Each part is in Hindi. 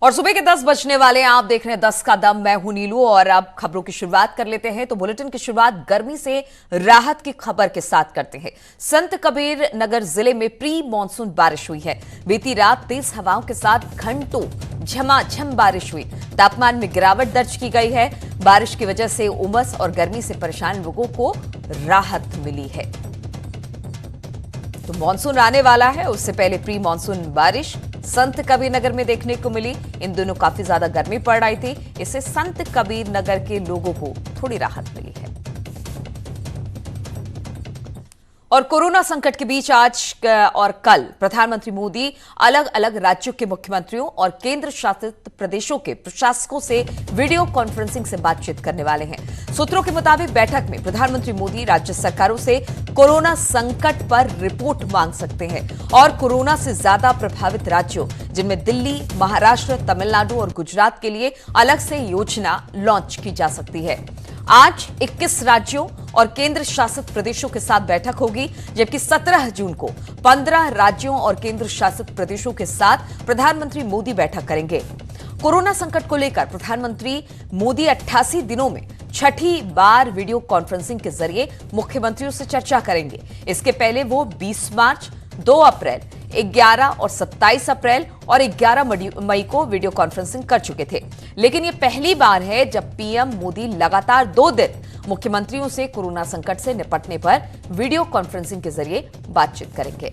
और सुबह के 10 बजने वाले हैं। आप देख रहे हैं 10 का दम। मैं हूं नीलू और अब खबरों की शुरुआत कर लेते हैं। तो बुलेटिन की शुरुआत गर्मी से राहत की खबर के साथ करते हैं। संत कबीर नगर जिले में प्री मानसून बारिश हुई है। बीती रात तेज हवाओं के साथ घंटों झमाझम बारिश हुई। तापमान में गिरावट दर्ज की गई है। बारिश की वजह से उमस और गर्मी से परेशान लोगों को राहत मिली है। तो मानसून आने वाला है, उससे पहले प्री मानसून बारिश संत कबीर नगर में देखने को मिली। इन दिनों काफी ज्यादा गर्मी पड़ रही थी, इससे संत कबीर नगर के लोगों को थोड़ी राहत मिली है। और कोरोना संकट के बीच आज और कल प्रधानमंत्री मोदी अलग अलग राज्यों के मुख्यमंत्रियों और केंद्र शासित प्रदेशों के प्रशासकों से वीडियो कॉन्फ्रेंसिंग से बातचीत करने वाले हैं। सूत्रों के मुताबिक बैठक में प्रधानमंत्री मोदी राज्य सरकारों से कोरोना संकट पर रिपोर्ट मांग सकते हैं और कोरोना से ज्यादा प्रभावित राज्यों जिनमें दिल्ली, महाराष्ट्र, तमिलनाडु और गुजरात के लिए अलग से योजना लॉन्च की जा सकती है। आज 21 राज्यों और केंद्र शासित प्रदेशों के साथ बैठक होगी, जबकि 17 जून को 15 राज्यों और केंद्र शासित प्रदेशों के साथ प्रधानमंत्री मोदी बैठक करेंगे। कोरोना संकट को लेकर प्रधानमंत्री मोदी 88 दिनों में छठी बार वीडियो कॉन्फ्रेंसिंग के जरिए मुख्यमंत्रियों से चर्चा करेंगे। इसके पहले वो 20 मार्च, 2 अप्रैल, 11 और 27 अप्रैल और 11 मई को वीडियो कॉन्फ्रेंसिंग कर चुके थे। लेकिन ये पहली बार है जब पीएम मोदी लगातार 2 दिन मुख्यमंत्रियों से कोरोना संकट से निपटने पर वीडियो कॉन्फ्रेंसिंग के जरिए बातचीत करेंगे।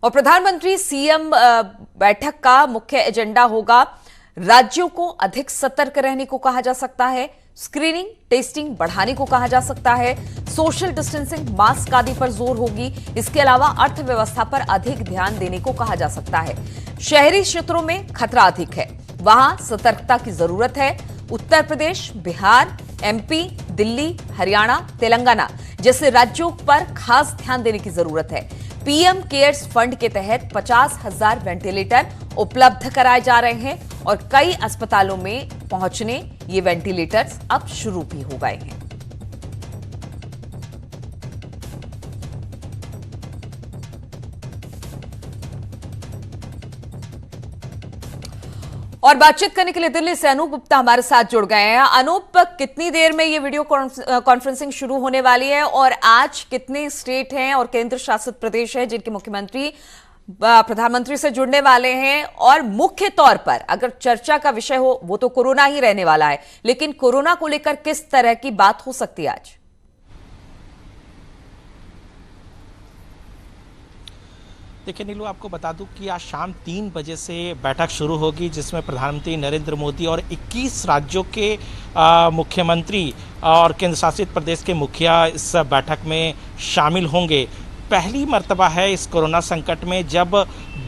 और प्रधानमंत्री सीएम बैठक का मुख्य एजेंडा होगा, राज्यों को अधिक सतर्क रहने को कहा जा सकता है, स्क्रीनिंग टेस्टिंग बढ़ाने को कहा जा सकता है, सोशल डिस्टेंसिंग, मास्क आदि पर जोर होगी। इसके अलावा अर्थव्यवस्था पर अधिक ध्यान देने को कहा जा सकता है। शहरी क्षेत्रों में खतरा अधिक है, वहां सतर्कता की जरूरत है। उत्तर प्रदेश, बिहार, एमपी, दिल्ली, हरियाणा, तेलंगाना जैसे राज्यों पर खास ध्यान देने की जरूरत है। पीएम केयर्स फंड के तहत 50,000 वेंटिलेटर उपलब्ध कराए जा रहे हैं और कई अस्पतालों में पहुंचने ये वेंटिलेटर्स अब शुरू भी हो गए हैं। और बातचीत करने के लिए दिल्ली से अनूप गुप्ता हमारे साथ जुड़ गए हैं। अनूप, कितनी देर में ये वीडियो कॉन्फ्रेंसिंग शुरू होने वाली है और आज कितने स्टेट हैं और केंद्र शासित प्रदेश हैं जिनके मुख्यमंत्री प्रधानमंत्री से जुड़ने वाले हैं? और मुख्य तौर पर अगर चर्चा का विषय हो वो तो कोरोना ही रहने वाला है, लेकिन कोरोना को लेकर किस तरह की बात हो सकती है आज? देखिए नीलू, आपको बता दूं कि आज शाम 3 बजे से बैठक शुरू होगी, जिसमें प्रधानमंत्री नरेंद्र मोदी और 21 राज्यों के मुख्यमंत्री और केंद्र शासित प्रदेश के मुखिया इस बैठक में शामिल होंगे। पहली मर्तबा है इस कोरोना संकट में जब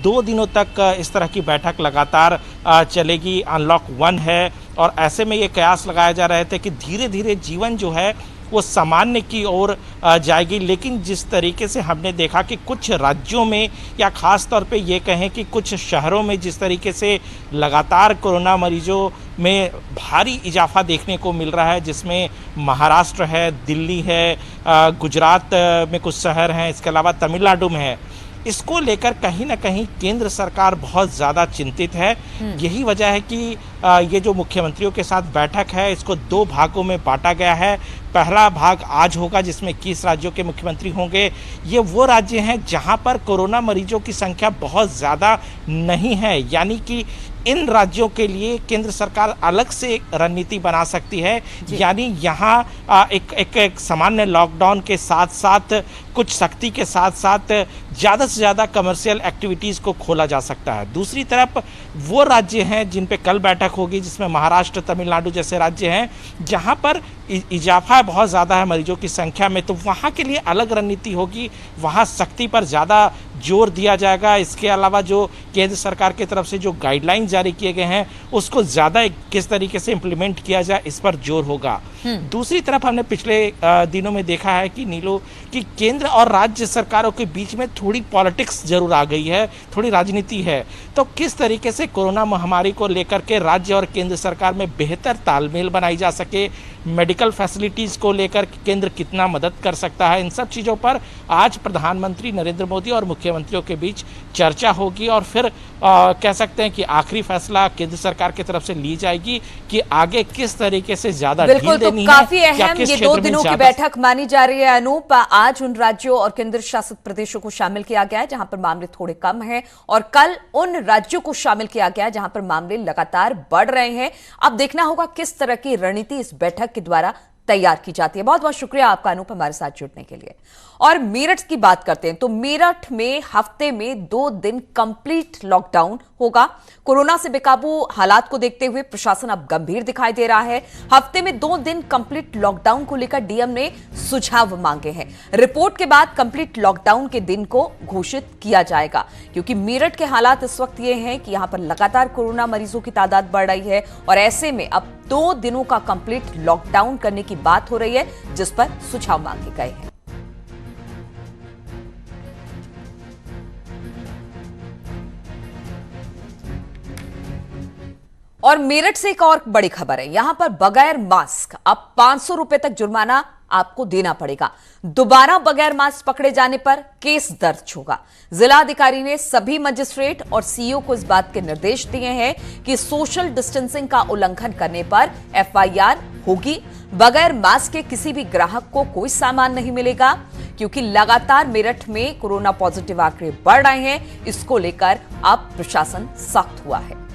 2 दिनों तक इस तरह की बैठक लगातार चलेगी। अनलॉक 1 है और ऐसे में ये कयास लगाए जा रहे थे कि धीरे धीरे जीवन जो है वो सामान्य की ओर जाएगी। लेकिन जिस तरीके से हमने देखा कि कुछ राज्यों में या ख़ास तौर पे ये कहें कि कुछ शहरों में जिस तरीके से लगातार कोरोना मरीजों में भारी इजाफा देखने को मिल रहा है, जिसमें महाराष्ट्र है, दिल्ली है, गुजरात में कुछ शहर हैं, इसके अलावा तमिलनाडु में है, इसको लेकर कहीं ना कहीं केंद्र सरकार बहुत ज़्यादा चिंतित है। यही वजह है कि ये जो मुख्यमंत्रियों के साथ बैठक है इसको 2 भागों में बांटा गया है। पहला भाग आज होगा जिसमें 21 राज्यों के मुख्यमंत्री होंगे। ये वो राज्य हैं जहां पर कोरोना मरीजों की संख्या बहुत ज़्यादा नहीं है, यानी कि इन राज्यों के लिए केंद्र सरकार अलग से एक रणनीति बना सकती है। यानी यहाँ एक सामान्य लॉकडाउन के साथ साथ कुछ सख्ती के साथ साथ ज़्यादा से ज़्यादा कमर्शियल एक्टिविटीज़ को खोला जा सकता है। दूसरी तरफ वो राज्य हैं जिन पे कल बैठक होगी, जिसमें महाराष्ट्र, तमिलनाडु जैसे राज्य हैं जहाँ पर इजाफा बहुत ज़्यादा है मरीजों की संख्या में, तो वहाँ के लिए अलग रणनीति होगी। वहाँ सख्ती पर ज़्यादा जोर दिया जाएगा। इसके अलावा जो केंद्र सरकार की तरफ से जो गाइडलाइन जारी किए गए हैं उसको ज़्यादा किस तरीके से इम्प्लीमेंट किया जाए इस पर जोर होगा। दूसरी तरफ हमने पिछले दिनों में देखा है कि नीलू कि केंद्र और राज्य सरकारों के बीच में थोड़ी पॉलिटिक्स जरूर आ गई है, थोड़ी राजनीति है। तो किस तरीके से कोरोना महामारी को लेकर के राज्य और केंद्र सरकार में बेहतर तालमेल बनाई जा सके, मेडिकल फैसिलिटीज़ को लेकर केंद्र कितना मदद कर सकता है, इन सब चीज़ों पर आज प्रधानमंत्री नरेंद्र मोदी और मुख्यमंत्रियों के बीच चर्चा होगी और फिर कह सकते हैं कि आखिरी फैसला केंद्र सरकार की तरफ से ली जाएगी कि आगे किस तरीके से ज्यादा ढील देनी है। काफी अहम ये 2 दिनों की बैठक मानी जा रही है अनूप। आज उन राज्यों और केंद्र शासित प्रदेशों को शामिल किया गया है जहां पर मामले थोड़े कम हैं और कल उन राज्यों को शामिल किया गया है जहां पर मामले लगातार बढ़ रहे हैं। अब देखना होगा किस तरह की रणनीति इस बैठक के द्वारा तैयार की जाती है। बहुत बहुत शुक्रिया आपका अनूप हमारे साथ जुड़ने के लिए। और मेरठ की बात करते हैं तो मेरठ में हफ्ते में 2 दिन कंप्लीट लॉकडाउन होगा। कोरोना से बेकाबू हालात को देखते हुए प्रशासन अब गंभीर दिखाई दे रहा है। हफ्ते में 2 दिन कंप्लीट लॉकडाउन को लेकर डीएम ने सुझाव मांगे हैं। रिपोर्ट के बाद कंप्लीट लॉकडाउन के दिन को घोषित किया जाएगा क्योंकि मेरठ के हालात इस वक्त ये हैं कि यहां पर लगातार कोरोना मरीजों की तादाद बढ़ रही है और ऐसे में अब 2 दिनों का कंप्लीट लॉकडाउन करने की बात हो रही है जिस पर सुझाव मांगे गए हैं। और मेरठ से एक और बड़ी खबर है। यहां पर बगैर मास्क अब 500 रुपए तक जुर्माना आपको देना पड़ेगा। दोबारा बगैर मास्क पकड़े जाने पर केस दर्ज होगा। जिला अधिकारी ने सभी मजिस्ट्रेट और सीईओ को इस बात के निर्देश दिए हैं कि सोशल डिस्टेंसिंग का उल्लंघन करने पर एफआईआर होगी। बगैर मास्क के किसी भी ग्राहक को कोई सामान नहीं मिलेगा क्योंकि लगातार मेरठ में कोरोना पॉजिटिव आंकड़े बढ़ रहे हैं। इसको लेकर अब प्रशासन सख्त हुआ है।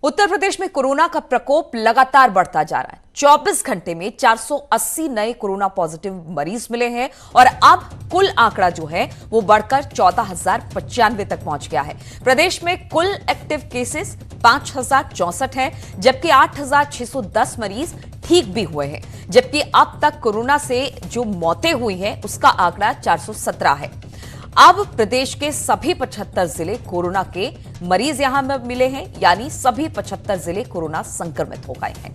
उत्तर प्रदेश में कोरोना का प्रकोप लगातार बढ़ता जा रहा है। 24 घंटे में 480 नए कोरोना पॉजिटिव मरीज मिले हैं और अब कुल आंकड़ा जो है वो बढ़कर 14,095 तक पहुंच गया है। प्रदेश में कुल एक्टिव केसेस 5,064 हैं जबकि 8,610 मरीज ठीक भी हुए हैं। जबकि अब तक कोरोना से जो मौतें हुई हैं उसका आंकड़ा 417 है। अब प्रदेश के सभी 75 जिले कोरोना के मरीज यहां में मिले हैं यानी सभी 75 जिले कोरोना संक्रमित हो गए हैं।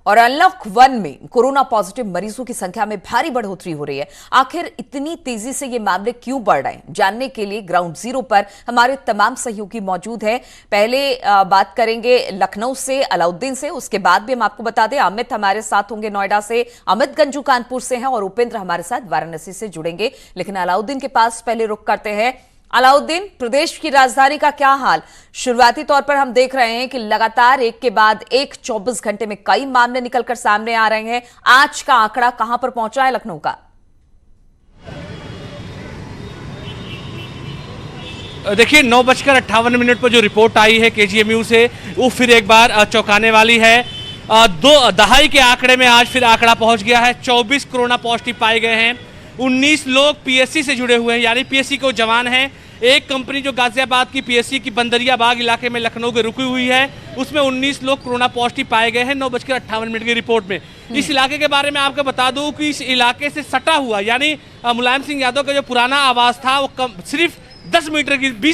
और अनलॉक 1 में कोरोना पॉजिटिव मरीजों की संख्या में भारी बढ़ोतरी हो रही है। आखिर इतनी तेजी से ये मामले क्यों बढ़ रहे हैं, जानने के लिए ग्राउंड जीरो पर हमारे तमाम सहयोगी मौजूद हैं। पहले बात करेंगे लखनऊ से अलाउद्दीन से, उसके बाद भी हम आपको बता दें अमित हमारे साथ होंगे नोएडा से, अमित गंजू कानपुर से हैं और उपेंद्र हमारे साथ वाराणसी से जुड़ेंगे। लेकिन अलाउद्दीन के पास पहले रुख करते हैं। अलाउद्दीन, प्रदेश की राजधानी का क्या हाल? शुरुआती तौर पर हम देख रहे हैं कि लगातार एक के बाद एक 24 घंटे में कई मामले निकलकर सामने आ रहे हैं। आज का आंकड़ा कहां पर पहुंचा है लखनऊ का? देखिए 9:58 पर जो रिपोर्ट आई है केजीएमयू से वो फिर एक बार चौंकाने वाली है। 2 दहाई के आंकड़े में आज फिर आंकड़ा पहुंच गया है। 24 कोरोना पॉजिटिव पाए गए हैं। 19 लोग पीएससी से जुड़े हुए हैं यानी पीएससी के जवान हैं। एक कंपनी जो गाजियाबाद की पीएससी की बंदरिया बाग इलाके में लखनऊ के रुकी हुई है उसमें 19 लोग कोरोना पॉजिटिव पाए गए हैं 9:58 की रिपोर्ट में। इस इलाके के बारे में आपको बता दूं कि इस इलाके से सटा हुआ यानी मुलायम सिंह यादव का जो पुराना आवास था वो सिर्फ 20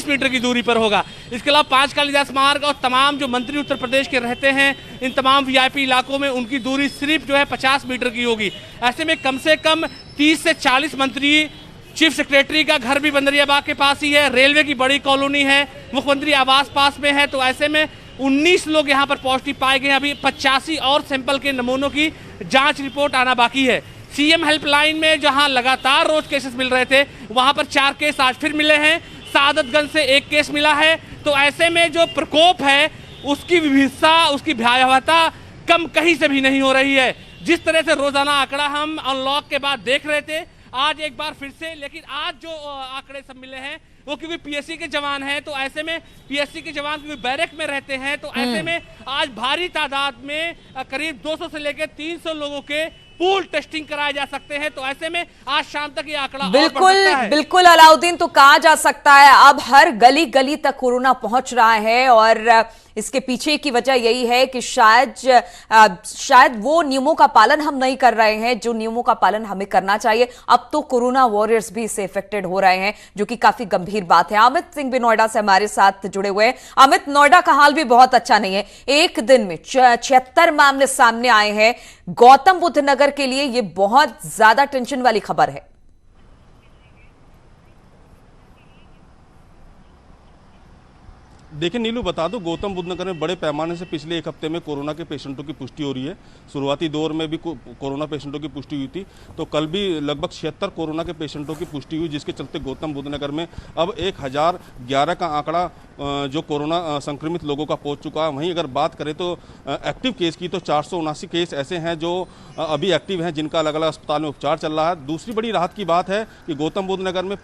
मीटर की दूरी पर होगा। इसके अलावा 5 कालिदास मार्ग और तमाम जो मंत्री उत्तर प्रदेश के रहते हैं इन तमाम वीआईपी इलाकों में उनकी दूरी सिर्फ जो है 50 मीटर की होगी। ऐसे में कम से कम 30 से 40 मंत्री, चीफ सेक्रेटरी का घर भी बंदरियाबाग के पास ही है, रेलवे की बड़ी कॉलोनी है, मुख्यमंत्री आवास पास में है। तो ऐसे में 19 लोग यहाँ पर पॉजिटिव पाए गए। अभी 85 और सैंपल के नमूनों की जांच रिपोर्ट आना बाकी है। सीएम हेल्पलाइन में जहां लगातार रोज केसेस मिल रहे थे वहां पर 4 केस आज फिर मिले हैं। सादतगंज से 1 केस मिला है। तो ऐसे में जो प्रकोप है उसकी विविधता, उसकी भयावहता कम कहीं से भी नहीं हो रही है। जिस तरह से रोजाना आंकड़ा हम अनलॉक के बाद देख रहे थे आज एक बार फिर से, लेकिन आज जो आंकड़े सब मिले हैं वो क्योंकि पीएससी के जवान हैं तो ऐसे में पीएससी के जवान क्योंकि बैरक में रहते हैं तो ऐसे में आज भारी तादाद में करीब 200 से लेकर 300 लोगों के पूल टेस्टिंग कराए जा सकते हैं। तो ऐसे में आज शाम तक ये आंकड़ा बिल्कुल अलाउद्दीन, तो कहा जा सकता है अब हर गली गली तक कोरोना पहुंच रहा है और इसके पीछे की वजह यही है कि शायद वो नियमों का पालन हम नहीं कर रहे हैं जो नियमों का पालन हमें करना चाहिए। अब तो कोरोना वॉरियर्स भी इससे इफेक्टेड हो रहे हैं, जो कि काफी गंभीर बात है। अमित सिंह भी नोएडा से हमारे साथ जुड़े हुए हैं। अमित, नोएडा का हाल भी बहुत अच्छा नहीं है। एक दिन में 76 मामले सामने आए हैं। गौतम बुद्ध नगर के लिए यह बहुत ज्यादा टेंशन वाली खबर है। देखिए नीलू, बता दूं, गौतम बुद्ध नगर में बड़े पैमाने से पिछले एक हफ्ते में कोरोना के पेशेंटों की पुष्टि हो रही है। शुरुआती दौर में भी कोरोना पेशेंटों की पुष्टि हुई थी, तो कल भी लगभग 76 कोरोना के पेशेंटों की पुष्टि हुई, जिसके चलते गौतम बुद्ध नगर में अब 1011 का आंकड़ा जो कोरोना संक्रमित लोगों का पहुंच चुका है। वहीं अगर बात करें तो एक्टिव केस की, तो 479 केस ऐसे हैं जो अभी एक्टिव हैं, जिनका अलग अलग अस्पताल में उपचार चल रहा है। दूसरी बड़ी राहत की बात है कि गौतम बुद्ध नगर में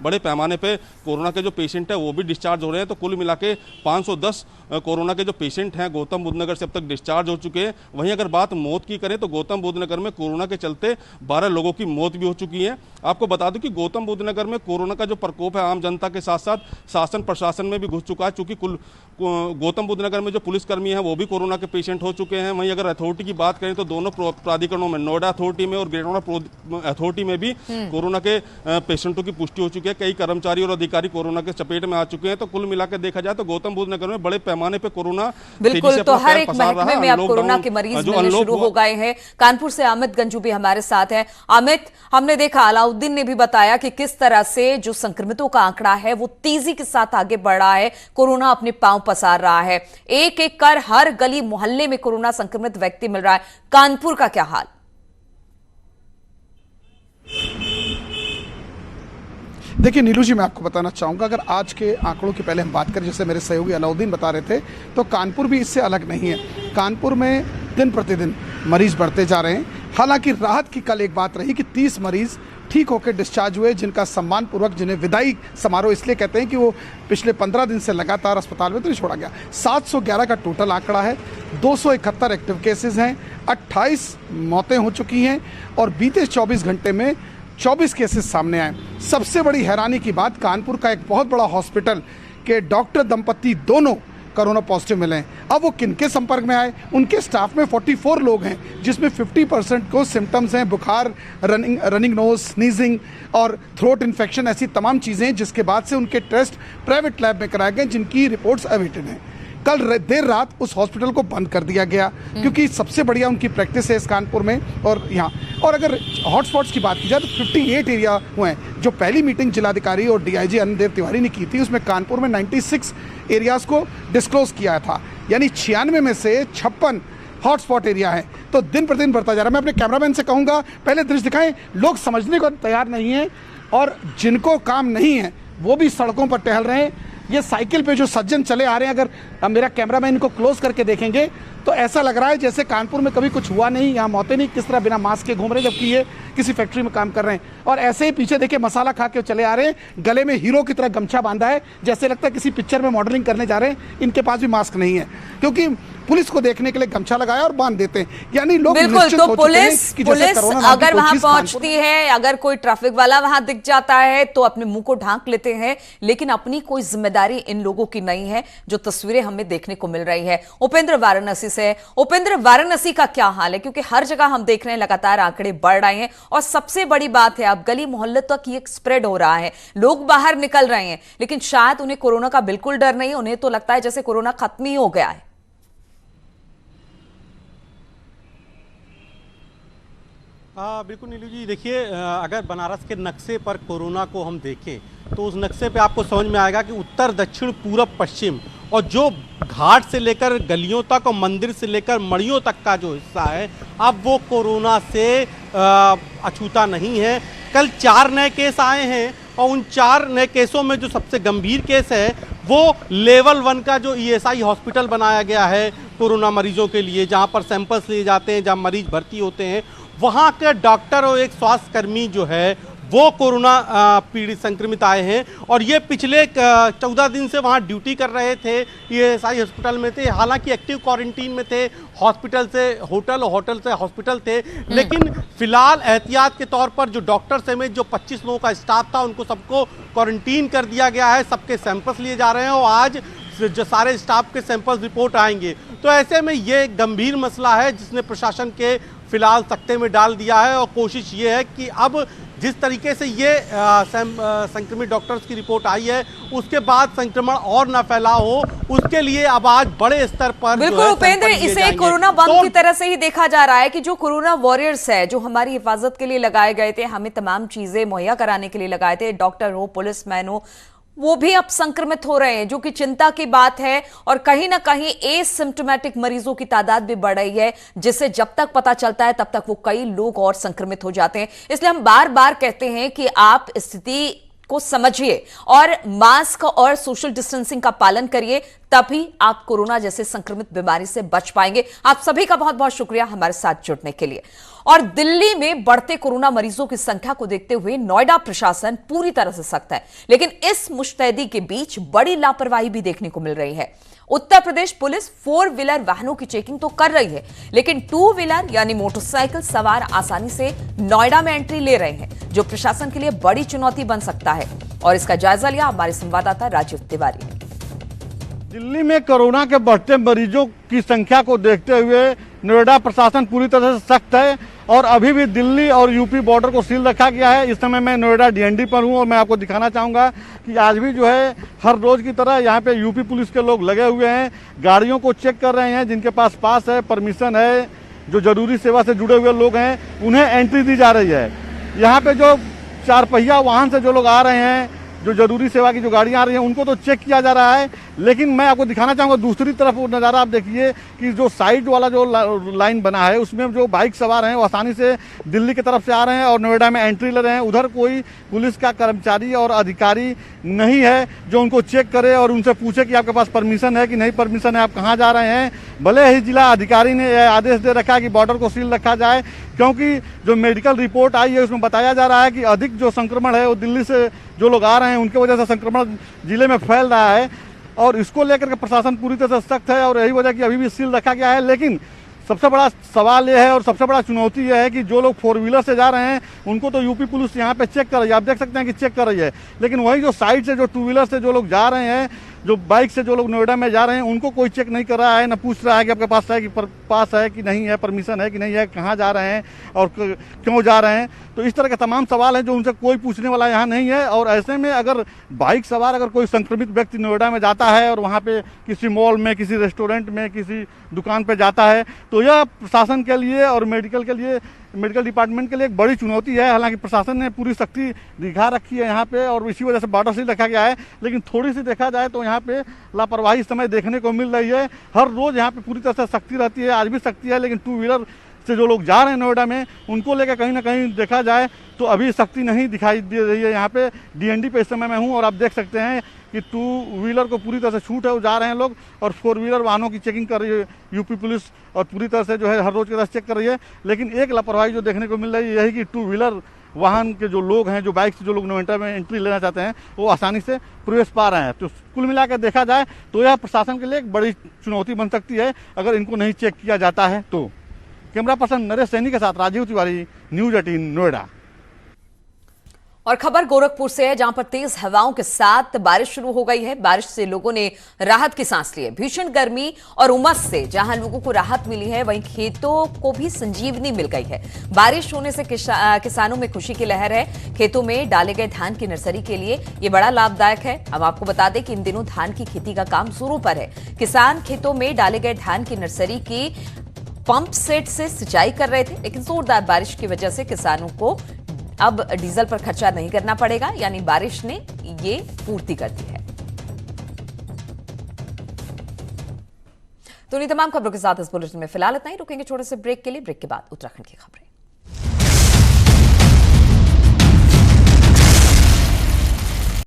बड़े पैमाने पर कोरोना के जो पेशेंट हैं वो भी डिस्चार्ज हो रहे हैं। तो कुल मिला के 510 कोरोना के जो पेशेंट हैं गौतम बुद्ध नगर से अब तक डिस्चार्ज हो चुके हैं। वहीं अगर बात मौत की करें तो गौतम बुद्ध नगर में कोरोना के चलते 12 लोगों की मौत भी हो चुकी है। आपको बता दूं कि गौतम बुद्ध नगर में कोरोना का जो प्रकोप है आम जनता के साथ साथ शासन प्रशासन में भी घुस चुका है, चूंकि कुल गौतम बुद्ध नगर में जो पुलिसकर्मी हैं वो भी कोरोना के पेशेंट हो चुके हैं। वहीं अगर अथॉरिटी की बात करें तो दोनों प्राधिकरणों में, नोएडा अथॉरिटी में और ग्रेटर नोएडा अथॉरिटी में भी कोरोना के पेशेंटों की पुष्टि हो चुकी है। कई कर्मचारी और अधिकारी कोरोना के चपेट में आ चुके हैं। तो कुल मिलाकर देखा जाए तो गौतम बुद्ध नगर में बड़े पैमाने पे कोरोना बिल्कुल, तो हर एक महकमे में अब कोरोना के मरीज मिलने शुरू हो गए हैं। कानपुर से अमित गंजू भी हमारे साथ हैं। अमित, हमने देखा, अलाउद्दीन ने भी बताया कि किस तरह से जो संक्रमितों का आंकड़ा है वो तेजी के साथ आगे बढ़ रहा है, कोरोना अपने पांव पसार रहा है। एक एक कर हर गली मोहल्ले में कोरोना संक्रमित व्यक्ति मिल रहा है। कानपुर का क्या हाल? देखिए नीलू जी, मैं आपको बताना चाहूँगा, अगर आज के आंकड़ों की पहले हम बात करें, जैसे मेरे सहयोगी अलाउद्दीन बता रहे थे, तो कानपुर भी इससे अलग नहीं है। कानपुर में दिन प्रतिदिन मरीज बढ़ते जा रहे हैं। हालांकि राहत की कल एक बात रही कि 30 मरीज ठीक होकर डिस्चार्ज हुए, जिनका सम्मानपूर्वक, जिन्हें विदाई समारोह इसलिए कहते हैं कि वो पिछले 15 दिन से लगातार अस्पताल में तो नहीं छोड़ा गया। 711 का टोटल आंकड़ा है, 271 एक्टिव केसेस हैं, 28 मौतें हो चुकी हैं और बीते 24 घंटे में 24 केसेस सामने आए। सबसे बड़ी हैरानी की बात, कानपुर का एक बहुत बड़ा हॉस्पिटल के डॉक्टर दंपति दोनों कोरोना पॉजिटिव मिले हैं। अब वो किनके संपर्क में आए? उनके स्टाफ में 44 लोग हैं, जिसमें 50% को सिम्टम्स हैं, बुखार, रनिंग नोज, स्नीजिंग और थ्रोट इन्फेक्शन, ऐसी तमाम चीज़ें, जिसके बाद से उनके टेस्ट प्राइवेट लैब में कराए गए, जिनकी रिपोर्ट्स अवेटेड हैं। कल देर रात उस हॉस्पिटल को बंद कर दिया गया, क्योंकि सबसे बढ़िया उनकी प्रैक्टिस है इस कानपुर में और यहाँ। और अगर हॉटस्पॉट्स की बात की जाए तो 58 एरिया हुए हैं। जो पहली मीटिंग जिलाधिकारी और डीआईजी अनिल तिवारी ने की थी, उसमें कानपुर में 96 एरियाज़ को डिस्क्लोज किया था, यानी 96 में से 56 हॉटस्पॉट एरिया है। तो दिन प्रतिदिन बढ़ता जा रहा है। मैं अपने कैमरामैन से कहूँगा, पहले दृश्य दिखाएं। लोग समझने को तैयार नहीं हैं और जिनको काम नहीं है वो भी सड़कों पर टहल रहे हैं। ये साइकिल पे जो सज्जन चले आ रहे हैं, अगर मेरा कैमरामैन इनको क्लोज करके देखेंगे तो ऐसा लग रहा है जैसे कानपुर में कभी कुछ हुआ नहीं, यहाँ मौतें नहीं, किस तरह बिना मास्क के घूम रहे हैं, जबकि ये किसी फैक्ट्री में काम कर रहे हैं। और ऐसे ही पीछे देखिए मसाला खा के चले आ रहे हैं, गले में हीरो की तरह गमछा बांधा है, जैसे लगता है किसी पिक्चर में मॉडलिंग करने जा रहे हैं। इनके पास भी मास्क नहीं है, क्योंकि पुलिस को देखने के लिए गमछा लगाया और बांध देते हैं, यानी लोग बिल्कुल। तो पुलिस अगर वहां पहुंचती है, अगर कोई ट्रैफिक वाला वहां दिख जाता है तो अपने मुंह को ढांक लेते हैं, लेकिन अपनी कोई जिम्मेदारी इन लोगों की नहीं है, जो तस्वीरें हमें देखने को मिल रही है। उपेंद्र वाराणसी से। उपेंद्र, वाराणसी का क्या हाल है? क्योंकि हर जगह हम देख रहे हैं लगातार आंकड़े बढ़ रहे हैं और सबसे बड़ी बात है, अब गली मोहल्ले तक ये स्प्रेड हो रहा है, लोग बाहर निकल रहे हैं, लेकिन शायद उन्हें कोरोना का बिल्कुल डर नहीं। उन्हें तो लगता है जैसे कोरोना खत्म ही हो गया है। बिल्कुल नीलू जी, देखिए, अगर बनारस के नक्शे पर कोरोना को हम देखें तो उस नक्शे पे आपको समझ में आएगा कि उत्तर, दक्षिण, पूरब, पश्चिम और जो घाट से लेकर गलियों तक और मंदिर से लेकर मड़ियों तक का जो हिस्सा है, अब वो कोरोना से अछूता नहीं है। कल 4 नए केस आए हैं और उन 4 नए केसों में जो सबसे गंभीर केस है वो लेवल 1 का जो ईएसआई हॉस्पिटल बनाया गया है कोरोना मरीजों के लिए, जहाँ पर सैंपल्स लिए जाते हैं, जहाँ मरीज भर्ती होते हैं, वहाँ के डॉक्टर और एक स्वास्थ्यकर्मी जो है वो कोरोना पीड़ित संक्रमित आए हैं और ये पिछले 14 दिन से वहाँ ड्यूटी कर रहे थे, ईएसआई हॉस्पिटल में थे। हालांकि एक्टिव क्वारंटीन में थे, हॉस्पिटल से होटल, होटल से हॉस्पिटल थे, लेकिन फिलहाल एहतियात के तौर पर जो डॉक्टर समेत जो 25 लोगों का स्टाफ था उनको सबको क्वारंटीन कर दिया गया है। सबके सैंपल्स लिए जा रहे हैं और आज जो सारे स्टाफ के सैंपल रिपोर्ट आएंगे। तो ऐसे में ये गंभीर मसला है जिसने प्रशासन के फिलहाल सख्ते में डाल दिया है और कोशिश ये है कि अब जिस तरीके से ये संक्रमित डॉक्टर्स की रिपोर्ट आई है उसके बाद संक्रमण और ना फैला हो, उसके लिए अब आज बड़े स्तर पर बिल्कुल उपेंद्र, इसे कोरोना बम की तरह से ही देखा जा रहा है कि जो कोरोना वॉरियर्स है, जो हमारी हिफाजत के लिए लगाए गए थे, हमें तमाम चीजें मुहैया कराने के लिए लगाए थे, डॉक्टर हो, पुलिसमैन हो, वो भी अब संक्रमित हो रहे हैं, जो कि चिंता की बात है। और कहीं ना कहीं एसिम्प्टोमेटिक मरीजों की तादाद भी बढ़ रही है, जिससे जब तक पता चलता है तब तक वो कई लोग और संक्रमित हो जाते हैं। इसलिए हम बार बार कहते हैं कि आप स्थिति को समझिए और मास्क और सोशल डिस्टेंसिंग का पालन करिए, तभी आप कोरोना जैसे संक्रमित बीमारी से बच पाएंगे। आप सभी का बहुत बहुत शुक्रिया हमारे साथ जुड़ने के लिए। और दिल्ली में बढ़ते कोरोना मरीजों की संख्या को देखते हुए नोएडा प्रशासन पूरी तरह से सख्त है, लेकिन इस मुस्तैदी के बीच बड़ी लापरवाही भी देखने को मिल रही है। उत्तर प्रदेश पुलिस 4 व्हीलर वाहनों की चेकिंग तो कर रही है, लेकिन 2 व्हीलर यानी मोटरसाइकिल सवार आसानी से नोएडा में एंट्री ले रहे हैं, जो प्रशासन के लिए बड़ी चुनौती बन सकता है। और इसका जायजा लिया हमारे संवाददाता राजीव तिवारी ने। दिल्ली में कोरोना के बढ़ते मरीजों की संख्या को देखते हुए नोएडा प्रशासन पूरी तरह से सख्त है और अभी भी दिल्ली और यूपी बॉर्डर को सील रखा गया है। इस समय मैं नोएडा डीएनडी पर हूं और मैं आपको दिखाना चाहूँगा कि आज भी जो है हर रोज़ की तरह यहाँ पे यूपी पुलिस के लोग लगे हुए हैं, गाड़ियों को चेक कर रहे हैं। जिनके पास पास है, परमिशन है, जो जरूरी सेवा से जुड़े हुए लोग हैं, उन्हें एंट्री दी जा रही है। यहाँ पे जो 4 पहिया वाहन से जो लोग आ रहे हैं, जो जरूरी सेवा की जो गाड़ियाँ आ रही हैं, उनको तो चेक किया जा रहा है। लेकिन मैं आपको दिखाना चाहूँगा दूसरी तरफ वो नज़ारा आप देखिए कि जो साइड वाला जो लाइन बना है उसमें जो बाइक सवार हैं वो आसानी से दिल्ली की तरफ से आ रहे हैं और नोएडा में एंट्री ले रहे हैं। उधर कोई पुलिस का कर्मचारी और अधिकारी नहीं है जो उनको चेक करे और उनसे पूछे कि आपके पास परमिशन है कि नहीं परमिशन है, आप कहाँ जा रहे हैं। भले ही जिला अधिकारी ने यह आदेश दे रखा है कि बॉर्डर को सील रखा जाए, क्योंकि जो मेडिकल रिपोर्ट आई है उसमें बताया जा रहा है कि अधिक जो संक्रमण है वो दिल्ली से जो लोग आ रहे हैं उनकी वजह से संक्रमण जिले में फैल रहा है। और इसको लेकर के प्रशासन पूरी तरह से सख्त है और यही वजह कि अभी भी सील रखा गया है। लेकिन सबसे बड़ा सवाल यह है और सबसे बड़ा चुनौती यह है कि जो लोग 4 व्हीलर से जा रहे हैं उनको तो यूपी पुलिस यहाँ पे चेक कर रही है, आप देख सकते हैं कि चेक कर रही है। लेकिन वही जो साइड से जो 2 व्हीलर से जो लोग जा रहे हैं, जो बाइक से जो लोग नोएडा में जा रहे हैं, उनको कोई चेक नहीं कर रहा है, ना पूछ रहा है कि आपके पास है कि पास है कि नहीं है, परमिशन है कि नहीं है, कहाँ जा रहे हैं और क्यों जा रहे हैं। तो इस तरह के तमाम सवाल हैं जो उनसे कोई पूछने वाला यहाँ नहीं है। और ऐसे में अगर बाइक सवार अगर कोई संक्रमित व्यक्ति नोएडा में जाता है और वहाँ पे किसी मॉल में, किसी रेस्टोरेंट में, किसी दुकान पे जाता है, तो यह प्रशासन के लिए और मेडिकल डिपार्टमेंट के लिए एक बड़ी चुनौती है। हालांकि प्रशासन ने पूरी सख्ती दिखा रखी है यहाँ पे और इसी वजह से बॉर्डर सील रखा गया है, लेकिन थोड़ी सी देखा जाए तो यहाँ पे लापरवाही इस समय देखने को मिल रही है। हर रोज़ यहाँ पे पूरी तरह से सख्ती रहती है, आज भी सख्ती है, लेकिन 2 व्हीलर से जो लोग जा रहे हैं नोएडा में उनको लेकर कहीं ना कहीं देखा जाए तो अभी सख्ती नहीं दिखाई दे रही है। यहाँ पे डीएनडी पे इस समय मैं हूँ और आप देख सकते हैं कि 2 व्हीलर को पूरी तरह से छूट है, वो जा रहे हैं लोग, और 4 व्हीलर वाहनों की चेकिंग कर रही है यूपी पुलिस और पूरी तरह से जो है हर रोज़ की तरह चेक कर रही है। लेकिन एक लापरवाही जो देखने को मिल रही है यही कि 2 व्हीलर वाहन के जो लोग हैं, जो बाइक से जो लोग नोएडा में एंट्री लेना चाहते हैं, वो आसानी से प्रवेश पा रहे हैं। तो कुल मिलाकर देखा जाए तो यह प्रशासन के लिए एक बड़ी चुनौती बन सकती है अगर इनको नहीं चेक किया जाता है तो। कैमरा पर्सन नरेश सैनी के साथ राजीव तिवारी, न्यूज 18 नोएडा। और खबर गोरखपुर से है, जहां पर तेज हवाओं के साथ बारिश शुरू हो गई है। बारिश से लोगों ने राहत की सांस ली है। भीषण गर्मी और उमस से जहां लोगों को राहत मिली है, वहीं खेतों को भी संजीवनी मिल गई है। बारिश होने से किसानों में खुशी की लहर है। खेतों में डाले गए धान की नर्सरी के लिए ये बड़ा लाभदायक है। अब आपको बता दें कि इन दिनों धान की खेती का काम जोरों पर है। किसान खेतों में डाले गए धान की नर्सरी की पंप सेट से सिंचाई कर रहे थे, लेकिन जोरदार बारिश की वजह से किसानों को अब डीजल पर खर्चा नहीं करना पड़ेगा, यानी बारिश ने ये पूर्ति कर दी है। तो इन तमाम खबरों के साथ इस बुलेटिन में फिलहाल इतना ही। रुकेंगे छोटे से ब्रेक के लिए। ब्रेक के बाद उत्तराखंड की खबरें।